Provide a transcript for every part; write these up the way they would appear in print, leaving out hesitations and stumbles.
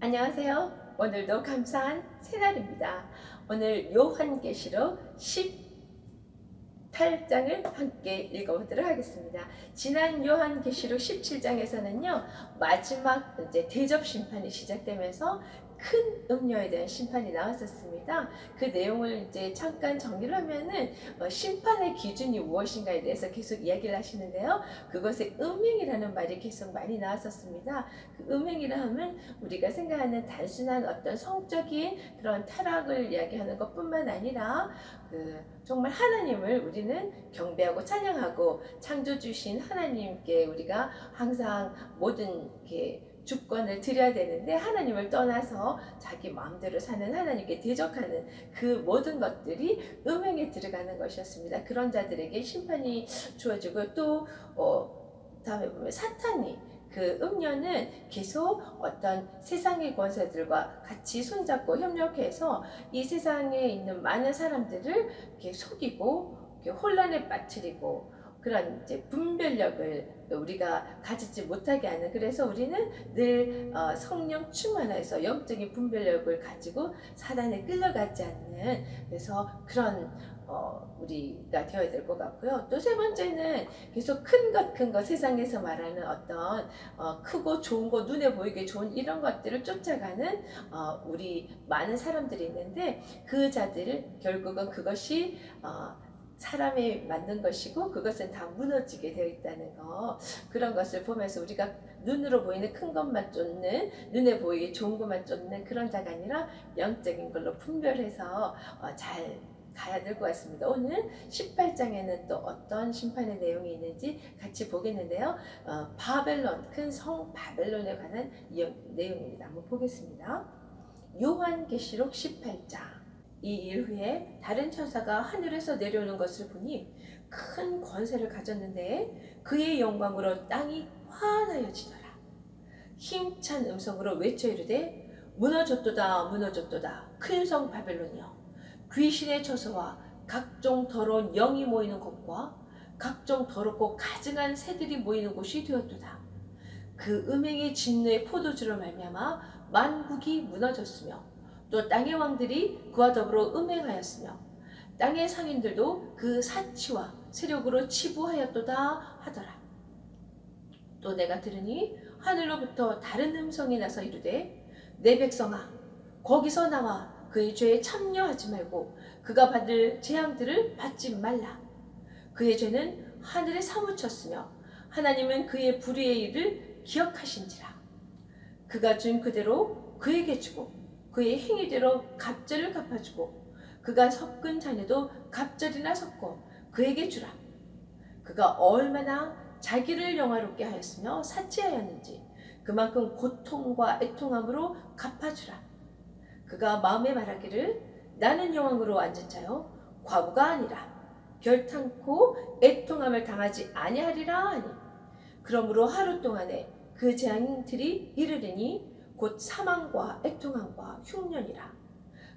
안녕하세요. 오늘도 감사한 새날입니다. 오늘 요한계시록 18장을 함께 읽어보도록 하겠습니다. 지난 요한계시록 17장에서는요, 마지막 이제 대접 심판이 시작되면서 큰 음녀에 대한 심판이 나왔었습니다. 그 내용을 이제 잠깐 정리를 하면은 심판의 기준이 무엇인가에 대해서 계속 이야기를 하시는데요. 그것에 음행이라는 말이 계속 많이 나왔었습니다. 그 음행이라 하면 우리가 생각하는 단순한 어떤 성적인 그런 타락을 이야기하는 것뿐만 아니라 정말 하나님을 우리는 경배하고 찬양하고 창조주신 하나님께 우리가 항상 모든 주권을 드려야 되는데, 하나님을 떠나서 자기 마음대로 사는 하나님께 대적하는 그 모든 것들이 음행에 들어가는 것이었습니다. 그런 자들에게 심판이 주어지고, 또 다음에 보면 사탄이, 그 음녀는 계속 어떤 세상의 권세들과 같이 손잡고 협력해서 이 세상에 있는 많은 사람들을 이렇게 속이고 이렇게 혼란에 빠뜨리고, 그런 이제 분별력을 우리가 가지지 못하게 하는, 그래서 우리는 늘 성령 충만해서 영적인 분별력을 가지고 사단에 끌려가지 않는, 그래서 그런 우리가 되어야 될 것 같고요. 또 세 번째는 계속 큰 것 세상에서 말하는 어떤 크고 좋은 거, 눈에 보이게 좋은 이런 것들을 쫓아가는 우리 많은 사람들이 있는데, 그 자들을 결국은 그것이 사람이 만든 것이고 그것은 다 무너지게 되어 있다는 거, 그런 것을 보면서 우리가 눈으로 보이는 큰 것만 쫓는, 눈에 보이게 좋은 것만 쫓는 그런 자가 아니라 영적인 걸로 분별해서 잘 가야 될 것 같습니다. 오늘 18장에는 또 어떤 심판의 내용이 있는지 같이 보겠는데요. 바벨론, 큰 성 바벨론에 관한 내용입니다. 한번 보겠습니다. 요한계시록 18장. 이 일 후에 다른 천사가 하늘에서 내려오는 것을 보니 큰 권세를 가졌는데 그의 영광으로 땅이 환하여지더라. 힘찬 음성으로 외쳐 이르되 무너졌도다 무너졌도다 큰 성 바벨론이여, 귀신의 처소와 각종 더러운 영이 모이는 곳과 각종 더럽고 가증한 새들이 모이는 곳이 되었도다. 그 음행의 진노의 포도주로 말미암아 만국이 무너졌으며 또 땅의 왕들이 그와 더불어 음행하였으며 땅의 상인들도 그 사치와 세력으로 치부하였도다 하더라. 또 내가 들으니 하늘로부터 다른 음성이 나서 이르되 내 백성아, 거기서 나와 그의 죄에 참여하지 말고 그가 받을 재앙들을 받지 말라. 그의 죄는 하늘에 사무쳤으며 하나님은 그의 불의의 일을 기억하신지라. 그가 준 그대로 그에게 주고 그의 행위대로 갑절을 갚아주고 그가 섞은 자녀도 갑절이나 섞고 그에게 주라. 그가 얼마나 자기를 영화롭게 하였으며 사치하였는지 그만큼 고통과 애통함으로 갚아주라. 그가 마음에 말하기를 나는 여왕으로 앉은 자요 과부가 아니라 결탄코 애통함을 당하지 아니하리라 하니, 그러므로 하루 동안에 그 재앙들이 이르리니 곧 사망과 애통함과 흉년이라.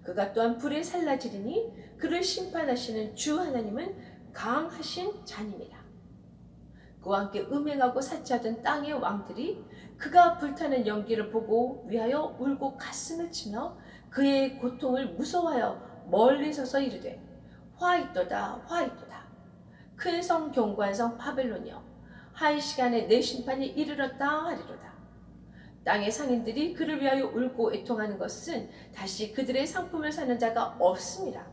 그가 또한 불에 살라지리니 그를 심판하시는 주 하나님은 강하신 자님이라. 그와 함께 음행하고 사치하던 땅의 왕들이 그가 불타는 연기를 보고 위하여 울고 가슴을 치며 그의 고통을 무서워하여 멀리 서서 이르되 화 있도다 화 있도다 큰 성 견고한 성 바벨론이여, 하이 시간에 내 심판이 이르렀다 하리로다. 땅의 상인들이 그를 위하여 울고 애통하는 것은 다시 그들의 상품을 사는 자가 없습니다.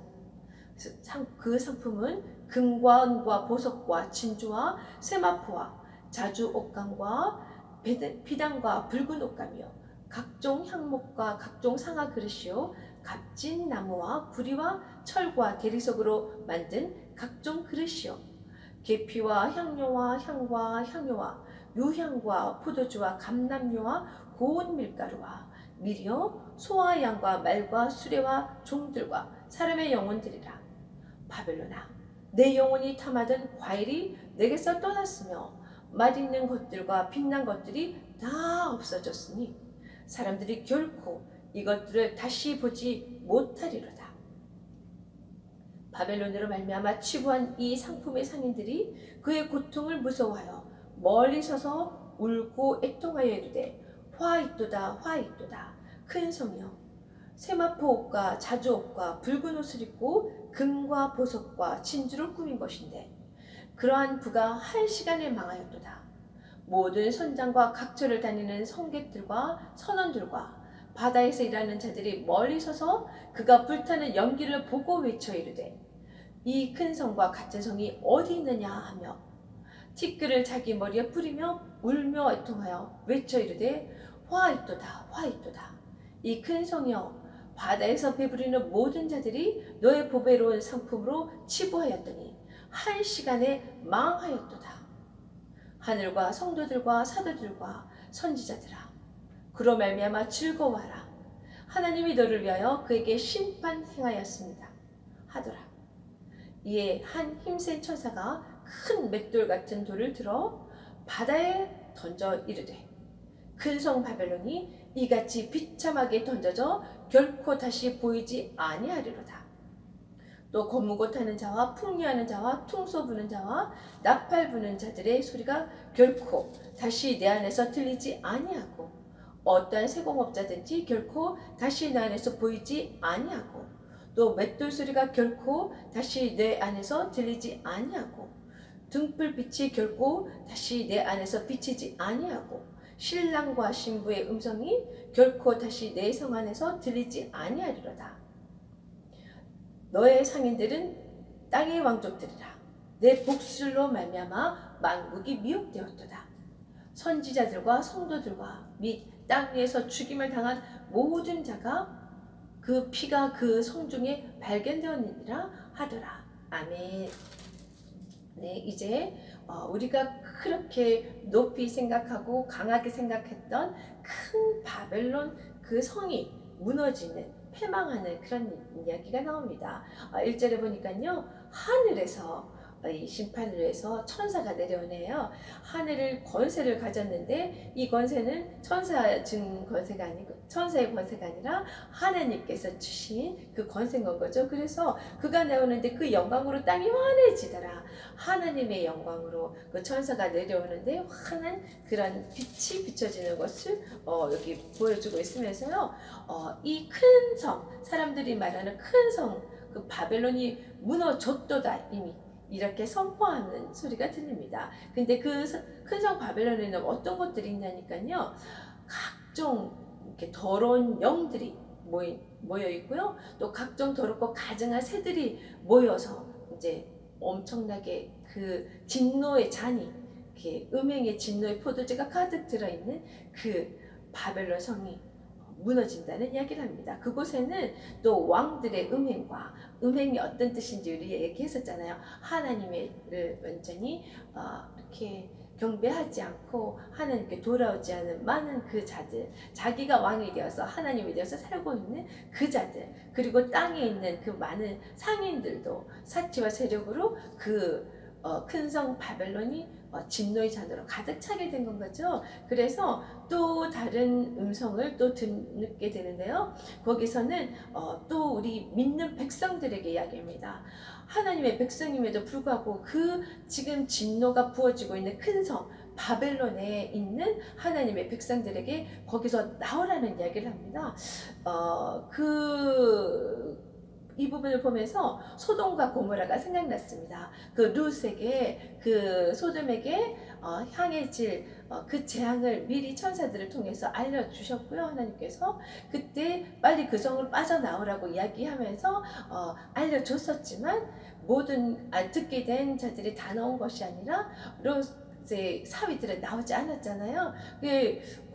그 상품은 금과 은과 보석과 진주와 세마포와 자주 옷감과 비단과 붉은 옷감이요 각종 향목과 각종 상아 그릇이요 값진 나무와 구리와 철과 대리석으로 만든 각종 그릇이요 계피와 향료와 향과 향료와 유향과 포도주와 감람료와 고운 밀가루와 밀이요 소와 양과 말과 수레와 종들과 사람의 영혼들이라. 바벨론아, 내 영혼이 탐하던 과일이 내게서 떠났으며 맛있는 것들과 빛난 것들이 다 없어졌으니 사람들이 결코 이것들을 다시 보지 못하리로다. 바벨론으로 말미암아 치부한 이 상품의 상인들이 그의 고통을 무서워하여 멀리 서서 울고 애통하여 이르되 화 있도다 화 있도다 큰 성이여 세마포 옷과 자주 옷과 붉은 옷을 입고 금과 보석과 진주를 꾸민 것인데 그러한 부가 한 시간에 망하였도다. 모든 선장과 각처를 다니는 성객들과 선원들과 바다에서 일하는 자들이 멀리 서서 그가 불타는 연기를 보고 외쳐 이르되 이 큰 성과 같은 성이 어디 있느냐 하며 티끌을 자기 머리에 뿌리며 울며 애통하여 외쳐 이르되 화 있도다 이 큰 성이여 바다에서 배부리는 모든 자들이 너의 보배로운 상품으로 치부하였더니 한 시간에 망하였도다. 하늘과 성도들과 사도들과 선지자들아 그로 말미암아 즐거워하라. 하나님이 너를 위하여 그에게 심판 행하였습니다 하더라. 이에 한 힘센 천사가 큰 맷돌 같은 돌을 들어 바다에 던져 이르되 큰 성 바벨론이 이같이 비참하게 던져져 결코 다시 보이지 아니하리로다. 또 거무고 타는 자와 풍류하는 자와 퉁소 부는 자와 나팔 부는 자들의 소리가 결코 다시 내 안에서 들리지 아니하고 어떠한 세공업자든지 결코 다시 내 안에서 보이지 아니하고 또 맷돌 소리가 결코 다시 내 안에서 들리지 아니하고 등불빛이 결코 다시 내 안에서 비치지 아니하고 신랑과 신부의 음성이 결코 다시 내 성 안에서 들리지 아니하리로다. 너의 상인들은 땅의 왕족들이라. 내 복술로 말미암아 만국이 미혹되었도다. 선지자들과 성도들과 및 땅 위에서 죽임을 당한 모든 자가 그 피가 그 성중에 발견되었느니라 하더라. 아멘. 네, 이제 우리가 그렇게 높이 생각하고 강하게 생각했던 큰 바벨론 그 성이 무너지는 패망하는 그런 이야기가 나옵니다. 1절에 보니까요. 하늘에서 이 심판을 위해서 천사가 내려오네요. 하늘을 권세를 가졌는데 이 권세는 천사 준 권세가 아니고 천사의 권세가 아니라 하나님께서 주신 그 권세인 건 거죠. 그래서 그가 내오는데 그 영광으로 땅이 환해지더라. 하나님의 영광으로 그 천사가 내려오는데 환한 그런 빛이 비춰지는 것을 여기 보여주고 있으면서요. 이 큰 성, 사람들이 말하는 큰 성, 그 바벨론이 무너졌도다 이미. 이렇게 선포하는 소리가 들립니다. 근데 그 큰 성 바벨론에는 어떤 것들이 있냐니까요. 각종 이렇게 더러운 영들이 모여 있고요. 또 각종 더럽고 가증한 새들이 모여서 이제 엄청나게 그 진노의 잔이 이렇게 음행의 진노의 포도주가 가득 들어있는 그 바벨론 성이 무너진다는 이야기를 합니다. 그곳에는 또 왕들의 음행이 어떤 뜻인지 우리 얘기했었잖아요. 하나님을 완전히 이렇게 경배하지 않고 하나님께 돌아오지 않은 많은 그 자들, 자기가 왕이 되어서 하나님이 되어서 살고 있는 그 자들, 그리고 땅에 있는 그 많은 상인들도 사치와 세력으로 그 큰 성 바벨론이 진노의 잔으로 가득 차게 된 건 거죠. 그래서 또 다른 음성을 또 듣게 되는데요. 거기서는 또 우리 믿는 백성들에게 이야기합니다. 하나님의 백성임에도 불구하고 그 지금 진노가 부어지고 있는 큰 성 바벨론에 있는 하나님의 백성들에게 거기서 나오라는 이야기를 합니다. 이 부분을 보면서 소돔과 고모라가 생각났습니다. 그 룻에게 그 소돔에게 향해질 그 재앙을 미리 천사들을 통해서 알려주셨고요. 하나님께서 그때 빨리 그 성을 빠져나오라고 이야기하면서 알려줬었지만 모든 듣게 된 자들이 다 나온 것이 아니라 룻의 사위들은 나오지 않았잖아요.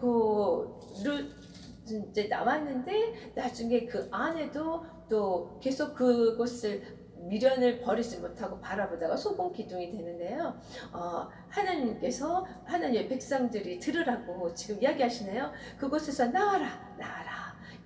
룻 이제 나왔는데 나중에 그 아내도 또 계속 그곳을 미련을 버리지 못하고 바라보다가 소금 기둥이 되는데요. 하나님께서 하나님의 백성들이 들으라고 지금 이야기하시네요. 그곳에서 나와라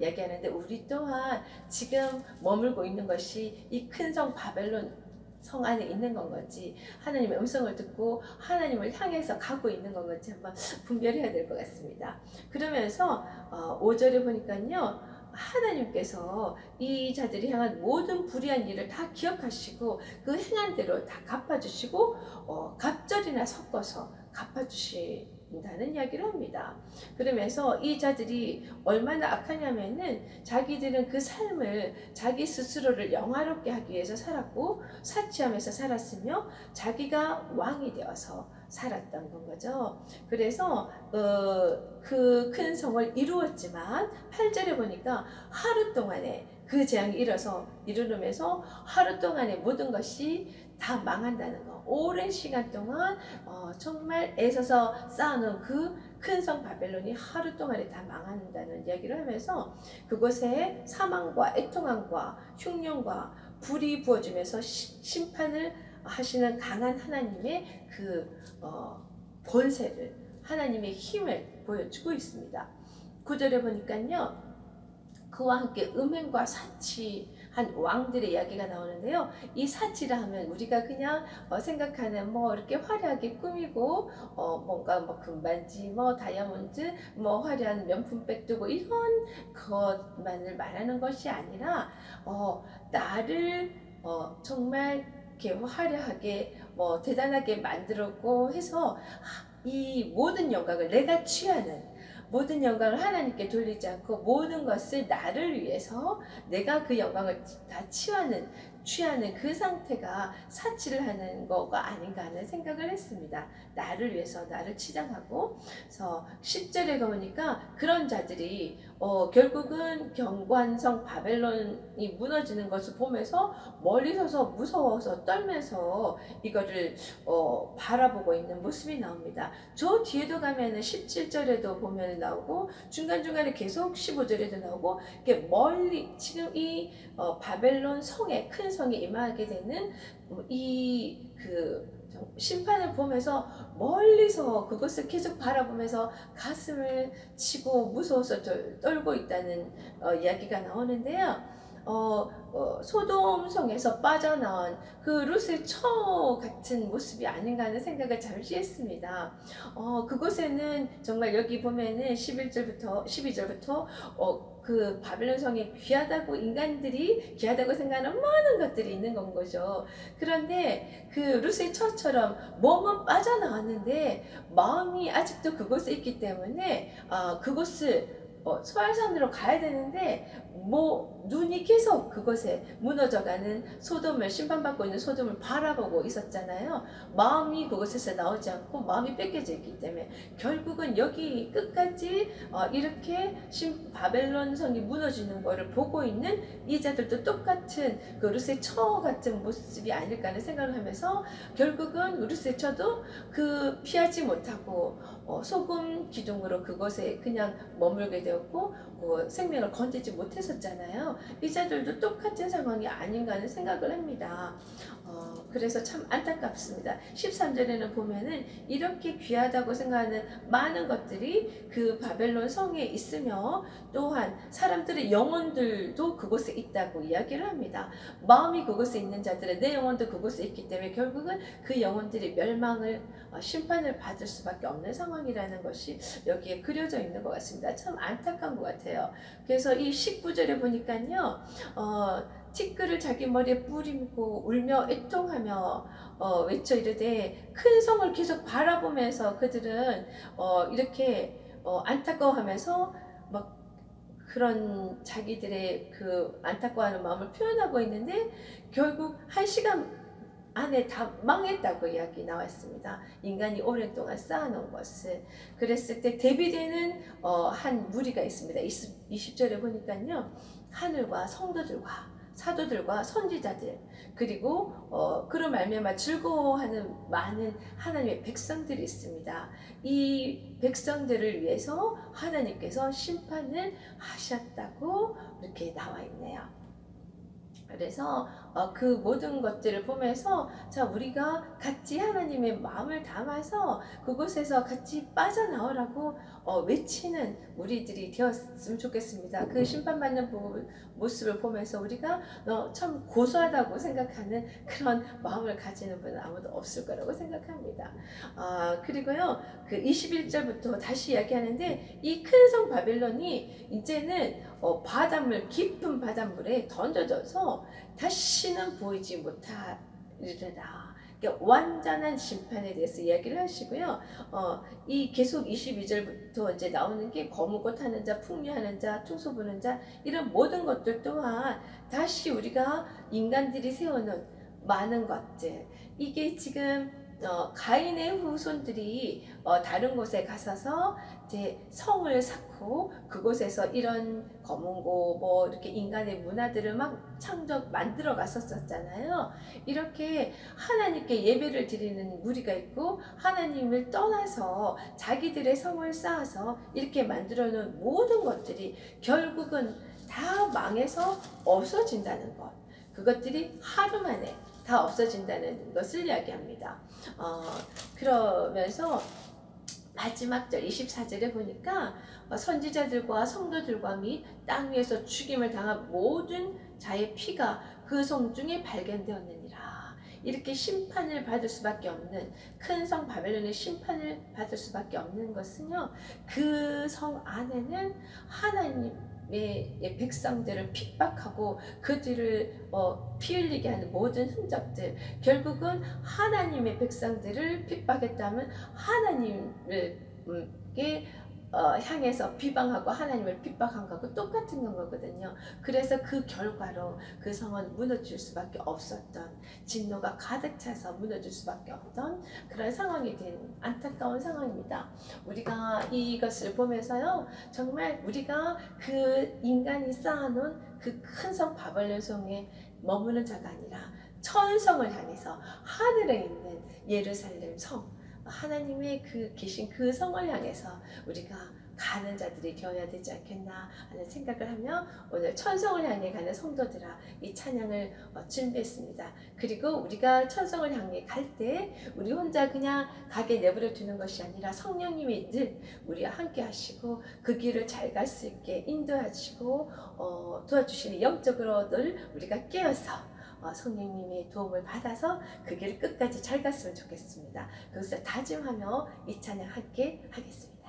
이야기하는데 우리 또한 지금 머물고 있는 것이 이 큰 성 바벨론 성 안에 있는 건 건지 하나님의 음성을 듣고 하나님을 향해서 가고 있는 건 건지 한번 분별해야 될 것 같습니다. 그러면서 5절에 보니까요. 하나님께서 이 자들이 향한 모든 불의한 일을 다 기억하시고 그 행한 대로 다 갚아주시고 갑절이나 섞어서 갚아주실 던진다는 이야기를 합니다. 그러면서 이 자들이 얼마나 악하냐면은 자기들은 그 삶을 자기 스스로를 영화롭게 하기 위해서 살았고 사치하면서 살았으며 자기가 왕이 되어서 살았던 건 거죠. 그래서 그 큰 성을 이루었지만 8절에 보니까 하루 동안에 그 재앙이 일어나면서 하루 동안에 모든 것이 다 망한다는 거. 오랜 시간 동안 정말 애써서 쌓아놓은 그 큰 성 바벨론이 하루 동안에 다 망한다는 이야기를 하면서 그곳에 사망과 애통함과 흉년과 불이 부어지면서 심판을 하시는 강한 하나님의 그 권세를, 하나님의 힘을 보여주고 있습니다. 9절에 보니까요, 그와 함께 음행과 사치한 왕들의 이야기가 나오는데요. 이 사치라 하면 우리가 그냥 생각하는 뭐 이렇게 화려하게 꾸미고 뭔가 뭐 금반지, 뭐 다이아몬드, 뭐 화려한 명품백 두고 이런 것만을 말하는 것이 아니라 나를 정말 이렇게 화려하게 뭐 대단하게 만들었고 해서 이 모든 영광을 내가 취하는, 모든 영광을 하나님께 돌리지 않고 모든 것을 나를 위해서 내가 그 영광을 다 취하는 그 상태가 사치를 하는 거가 아닌가 하는 생각을 했습니다. 나를 위해서 나를 치장하고. 그래서 10절에 보니까 그런 자들이 결국은 경관성 바벨론이 무너지는 것을 보면서 멀리 서서 무서워서 떨면서 이거를 바라보고 있는 모습이 나옵니다. 저 뒤에도 가면은 17절에도 보면 나오고 중간중간에 계속 15절에도 나오고 이렇게 멀리 지금 이 바벨론 성에, 큰 성에 임하게 되는 이 심판을 보면서 멀리서 그것을 계속 바라보면서 가슴을 치고 무서워서 떨고 있다는 이야기가 나오는데요. 소돔성에서 빠져나온 그 룻의 처 같은 모습이 아닌가 하는 생각을 잠시 했습니다. 그곳에는 정말 여기 보면은 11절부터 12절부터 그 바벨론 성에 귀하다고 인간들이 귀하다고 생각하는 많은 것들이 있는 건 거죠. 그런데 그 룻의 처처럼 몸은 빠져나왔는데 마음이 아직도 그곳에 있기 때문에 그곳을 소알산으로 가야 되는데 눈이 계속 그것에 무너져가는 소돔을, 심판받고 있는 소돔을 바라보고 있었잖아요. 마음이 그곳에서 나오지 않고 마음이 뺏겨져 있기 때문에 결국은 여기 끝까지 이렇게 바벨론 성이 무너지는 것을 보고 있는 이 자들도 똑같은 그 룻의 처 같은 모습이 아닐까 하는 생각을 하면서 결국은 룻의 처도 피하지 못하고 소금 기둥으로 그것에 그냥 머물게 되었고 생명을 건지지 못했었잖아요. 이 자들도 똑같은 상황이 아닌가 하는 생각을 합니다. 그래서 참 안타깝습니다. 13절에는 보면은 이렇게 귀하다고 생각하는 많은 것들이 그 바벨론 성에 있으며 또한 사람들의 영혼들도 그곳에 있다고 이야기를 합니다. 마음이 그곳에 있는 자들은 내 영혼도 그곳에 있기 때문에 결국은 그 영혼들이 멸망을, 심판을 받을 수밖에 없는 상황이라는 것이 여기에 그려져 있는 것 같습니다. 참 안타까운 것 같아요. 그래서 이 19절에 보니까요, 티끌을 자기 머리에 뿌리고 울며 애통하며 외쳐 이르되, 큰 성을 계속 바라보면서 그들은 이렇게 안타까워하면서 막 그런 자기들의 그 안타까워하는 마음을 표현하고 있는데 결국 1시간 안에 다 망했다고 이야기 나왔습니다. 인간이 오랫동안 쌓아놓은 것을. 그랬을 때 대비되는 한 무리가 있습니다. 20절에 보니까요, 하늘과 성도들과 사도들과 선지자들, 그리고 그로 말미암아 즐거워하는 많은 하나님의 백성들이 있습니다. 이 백성들을 위해서 하나님께서 심판을 하셨다고 이렇게 나와 있네요. 그래서 그 모든 것들을 보면서 자, 우리가 같이 하나님의 마음을 담아서 그곳에서 같이 빠져나오라고 외치는 우리들이 되었으면 좋겠습니다. 그 심판받는 모습을 보면서 우리가 참 고소하다고 생각하는 그런 마음을 가지는 분은 아무도 없을 거라고 생각합니다. 그리고요, 그 21절부터 다시 이야기하는데 이 큰 성 바벨론이 이제는 바닷물, 깊은 바닷물에 던져져서 다시는 보이지 못하리라. 그러니까 완전한 심판에 대해서 이야기를 하시고요. 이 계속 22절부터 이제 나오는 게 거무고 하는 자, 풍류하는 자, 퉁소 부는 자 이런 모든 것들 또한 다시 우리가 인간들이 세우는 많은 것들 이게 지금 가인의 후손들이 다른 곳에 가서서 이제 성을 쌓고 그곳에서 이런 검은고 뭐 이렇게 인간의 문화들을 막 만들어 갔었잖아요. 이렇게 하나님께 예배를 드리는 무리가 있고 하나님을 떠나서 자기들의 성을 쌓아서 이렇게 만들어 놓은 모든 것들이 결국은 다 망해서 없어진다는 것. 그것들이 하루 만에 다 없어진다는 것을 이야기합니다. 그러면서 마지막 절 24절에 보니까 선지자들과 성도들과 및 땅 위에서 죽임을 당한 모든 자의 피가 그 성 중에 발견되었느니라. 이렇게 심판을 받을 수밖에 없는 큰 성 바벨론의 심판을 받을 수밖에 없는 것은요. 그 성 안에는 하나님의 백성들을 픽박하고 그들을 피 흘리게 하는 모든 흔적들 결국은 하나님의 백성들을 픽박했다면 하나님을 향해서 비방하고 하나님을 핍박한 거하고 똑같은 거거든요. 그래서 그 결과로 그 성은 무너질 수밖에 없었던 진노가 가득 차서 무너질 수밖에 없던 그런 상황이 된 안타까운 상황입니다. 우리가 이것을 보면서요 정말 우리가 그 인간이 쌓아놓은 그 큰 성 바벨론 성에 머무는 자가 아니라 천성을 향해서 하늘에 있는 예루살렘 성 하나님의 그 계신 그 성을 향해서 우리가 가는 자들이 되어야 되지 않겠나 하는 생각을 하며 오늘 천성을 향해 가는 성도들아 이 찬양을 준비했습니다. 그리고 우리가 천성을 향해 갈 때 우리 혼자 그냥 가게 내버려 두는 것이 아니라 성령님이 늘 우리와 함께 하시고 그 길을 잘 갈 수 있게 인도하시고 도와주시는 영적으로 늘 우리가 깨어서 성령님의 도움을 받아서 그 길을 끝까지 잘 갔으면 좋겠습니다. 그것을 다짐하며 이 찬양 함께 하겠습니다.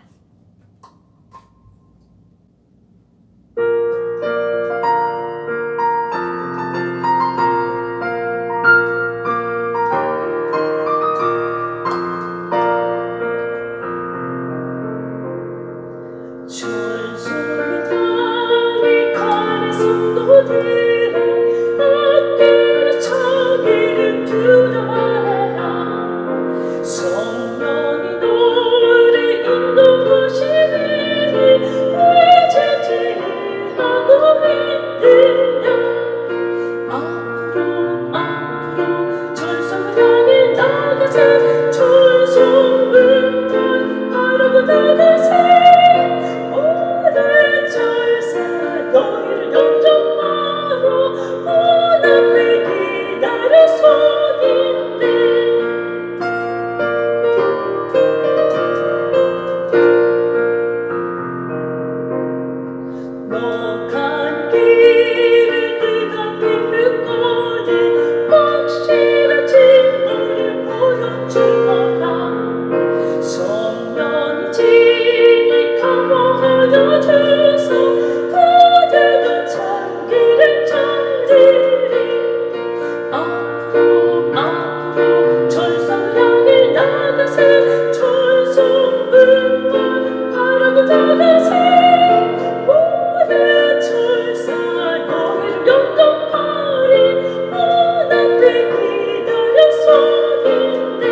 천성의 땅에 가는 성도들아 어깨로 자기를 두려 말아라. 성령이 너를 인도하시니 왜 지지하고 있느냐. 앞으로 천성을 향해 나가세. 천성을 바라고 나가세. 모든 천사 너희를 영접하러 문 앞에 기다릴 손인데. 너 간 길을 뜨겁게 흙거든 확실한 진리를 보여주거라. 성령이 진리하고 하여 주소. 그들도 참 길을 찾으리. 앞으로 천성을 향해 나가세. 천성을 바라고 나가세. 모든 천사 너희를 영접하리. 문 앞에 기다릴 손인데.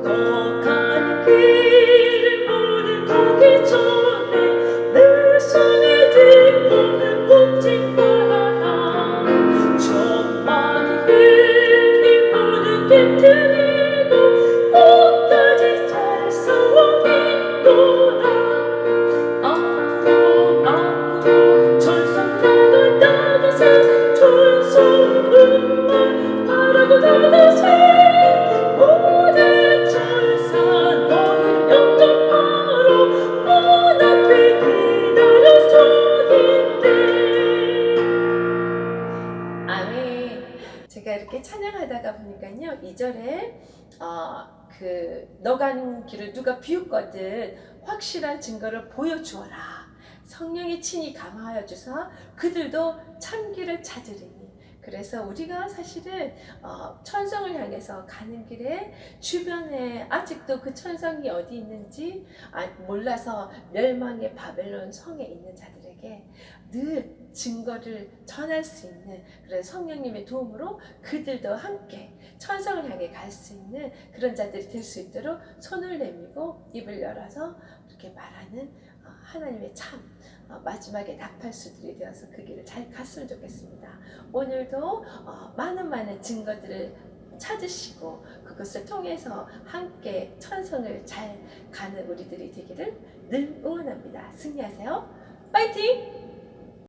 너 가는 길을 모두 가기 전에 내 손에 들고는 꼼지 말아라. 천막이 흘린 모든 깨트리고 끝까지 잘 싸워있노라. 앞으로 천성을 나가세. 천성을 바라고 나가세. 모든 천사 너희를 영접하러 문 앞에 기다릴 손인데. 아멘. 제가 이렇게 찬양하다가 보니까요 2절에 너 가는 길을 누가 비웃거든 확실한 증거를 보여주어라. 성령이 친히 감화하여 주사 그들도 참기를 찾으리니. 그래서 우리가 사실은 천성을 향해서 가는 길에 주변에 아직도 그 천성이 어디 있는지 몰라서 멸망의 바벨론 성에 있는 자들에게 늘 증거를 전할 수 있는 그런 성령님의 도움으로 그들도 함께 천성을 향해 갈 수 있는 그런 자들이 될 수 있도록 손을 내밀고 입을 열어서 이렇게 말하는 하나님의 참 마지막에 나팔수들이 되어서 그 길을 잘 갔으면 좋겠습니다. 오늘도 많은 증거들을 찾으시고 그것을 통해서 함께 천성을 잘 가는 우리들이 되기를 늘 응원합니다. 승리하세요. 파이팅!